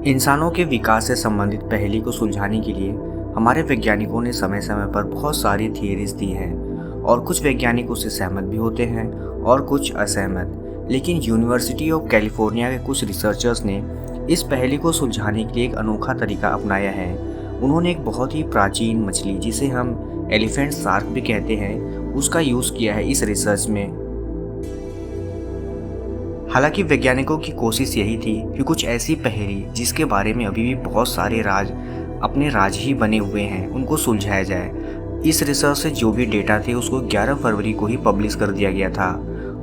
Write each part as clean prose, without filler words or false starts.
इंसानों के विकास से संबंधित पहेली को सुलझाने के लिए हमारे वैज्ञानिकों ने समय समय पर बहुत सारी थियरीज दी हैं और कुछ वैज्ञानिक उससे सहमत भी होते हैं और कुछ असहमत। लेकिन यूनिवर्सिटी ऑफ कैलिफोर्निया के कुछ रिसर्चर्स ने इस पहेली को सुलझाने के लिए एक अनोखा तरीका अपनाया है। उन्होंने एक बहुत ही प्राचीन मछली, जिसे हम एलिफेंट शार्क भी कहते हैं, उसका यूज़ किया है इस रिसर्च में। हालांकि वैज्ञानिकों की कोशिश यही थी कि कुछ ऐसी पहेली जिसके बारे में अभी भी बहुत सारे अपने राज ही बने हुए हैं, उनको सुलझाया जाए। इस रिसर्च से जो भी डेटा थे उसको 11 फरवरी को ही पब्लिश कर दिया गया था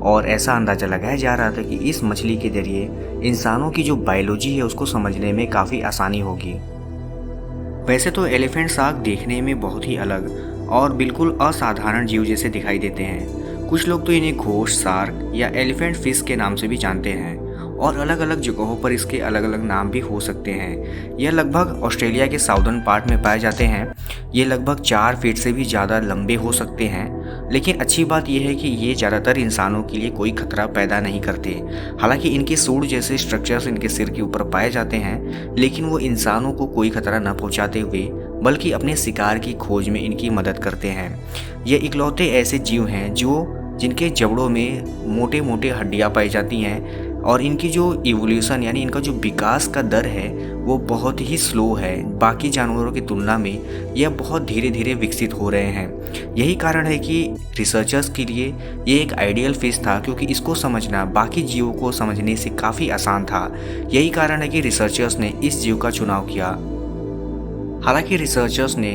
और ऐसा अंदाज़ा लगाया जा रहा था कि इस मछली के जरिए इंसानों की जो बायोलॉजी है उसको समझने में काफ़ी आसानी होगी। वैसे तो एलिफेंट शार्क देखने में बहुत ही अलग और बिल्कुल असाधारण जीव जैसे दिखाई देते हैं। कुछ लोग तो इन्हें घोष शार्क या एलिफेंट फिश के नाम से भी जानते हैं और अलग अलग जगहों पर इसके अलग अलग नाम भी हो सकते हैं। यह लगभग ऑस्ट्रेलिया के साउदर्न पार्ट में पाए जाते हैं। ये लगभग 4 फीट से भी ज़्यादा लंबे हो सकते हैं। लेकिन अच्छी बात यह है कि ये ज़्यादातर इंसानों के लिए कोई खतरा पैदा नहीं करते। हालांकि इनके सूंड जैसे स्ट्रक्चर्स इनके सिर के ऊपर पाए जाते हैं, लेकिन वो इंसानों को कोई खतरा न पहुँचाते हुए बल्कि अपने शिकार की खोज में इनकी मदद करते हैं। ये इकलौते ऐसे जीव हैं जिनके जबड़ों में मोटे मोटे हड्डियाँ पाई जाती हैं और इनकी जो इवोल्यूशन यानी इनका जो विकास का दर है वो बहुत ही स्लो है। बाकी जानवरों की तुलना में यह बहुत धीरे धीरे विकसित हो रहे हैं। यही कारण है कि रिसर्चर्स के लिए ये एक आइडियल फिश था, क्योंकि इसको समझना बाकी जीवों को समझने से काफ़ी आसान था। यही कारण है कि रिसर्चर्स ने इस जीव का चुनाव किया। हालांकि रिसर्चर्स ने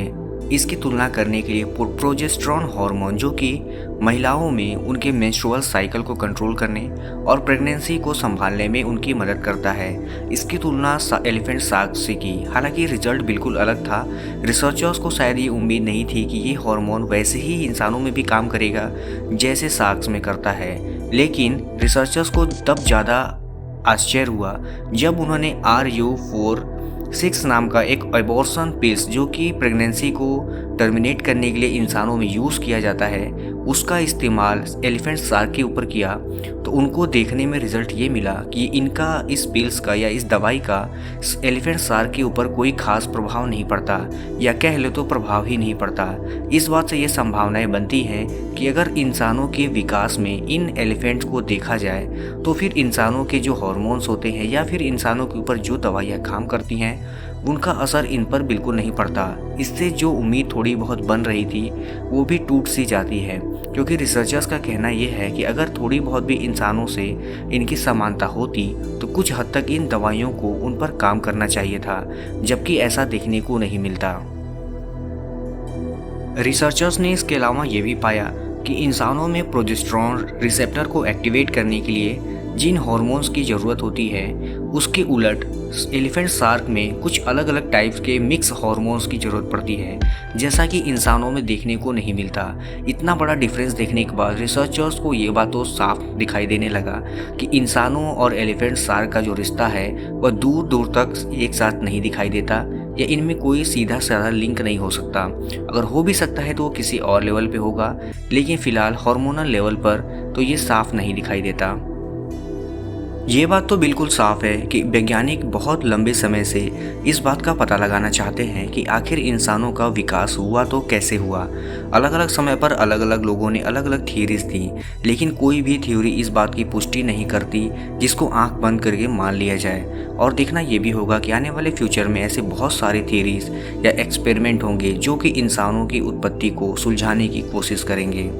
इसकी तुलना करने के लिए प्रोजेस्टेरॉन हार्मोन, जो कि महिलाओं में उनके मेंस्ट्रुअल साइकिल को कंट्रोल करने और प्रेगनेंसी को संभालने में उनकी मदद करता है, इसकी तुलना एलिफेंट शार्क से की। हालांकि रिजल्ट बिल्कुल अलग था। रिसर्चर्स को शायद ये उम्मीद नहीं थी कि ये हार्मोन वैसे ही इंसानों में भी काम करेगा जैसे शार्क्स में करता है। लेकिन रिसर्चर्स को तब ज़्यादा आश्चर्य हुआ जब उन्होंने RU46 नाम का एक एबॉर्शन पिल्स, जो कि प्रेगनेंसी को टर्मिनेट करने के लिए इंसानों में यूज़ किया जाता है, उसका इस्तेमाल एलिफेंट शार्क के ऊपर किया। तो उनको देखने में रिजल्ट ये मिला कि इनका इस पिल्स का या इस दवाई का एलिफेंट शार्क के ऊपर कोई खास प्रभाव नहीं पड़ता, या कह लो तो प्रभाव ही नहीं पड़ता। इस बात से ये संभावनाएं बनती हैं कि अगर इंसानों के विकास में इन एलिफेंट्स को देखा जाए तो फिर इंसानों के जो हार्मोन्स होते हैं या फिर इंसानों के ऊपर जो दवाइयाँ काम करती हैं उनका असर इन पर बिल्कुल नहीं पड़ता। इससे जो उम्मीद थोड़ी बहुत बन रही थी वो भी टूट सी जाती है, क्योंकि रिसर्चर्स का कहना यह है कि अगर थोड़ी बहुत भी इंसानों से इनकी समानता होती तो कुछ हद तक इन दवाइयों को उन पर काम करना चाहिए था, जबकि ऐसा देखने को नहीं मिलता। रिसर्चर्स ने इसके अलावा ये भी पाया कि इंसानों में प्रोजेस्टेरॉन रिसेप्टर को एक्टिवेट करने के लिए जिन हार्मोन्स की ज़रूरत होती है उसके उलट एलिफेंट शार्क में कुछ अलग अलग टाइप्स के मिक्स हार्मोन्स की ज़रूरत पड़ती है, जैसा कि इंसानों में देखने को नहीं मिलता। इतना बड़ा डिफरेंस देखने के बाद रिसर्चर्स को ये बात तो साफ दिखाई देने लगा कि इंसानों और एलिफेंट शार्क का जो रिश्ता है वह दूर दूर तक एक साथ नहीं दिखाई देता, या इनमें कोई सीधा साधा लिंक नहीं हो सकता। अगर हो भी सकता है तो वो किसी और लेवल पे होगा, लेकिन फ़िलहाल हार्मोनल लेवल पर तो ये साफ नहीं दिखाई देता। ये बात तो बिल्कुल साफ है कि वैज्ञानिक बहुत लंबे समय से इस बात का पता लगाना चाहते हैं कि आखिर इंसानों का विकास हुआ तो कैसे हुआ। अलग अलग समय पर अलग अलग लोगों ने अलग अलग थियरीज दी, लेकिन कोई भी थ्योरी इस बात की पुष्टि नहीं करती जिसको आंख बंद करके मान लिया जाए। और देखना ये भी होगा कि आने वाले फ्यूचर में ऐसे बहुत सारे थियरीज या एक्सपेरिमेंट होंगे जो कि इंसानों की उत्पत्ति को सुलझाने की कोशिश करेंगे।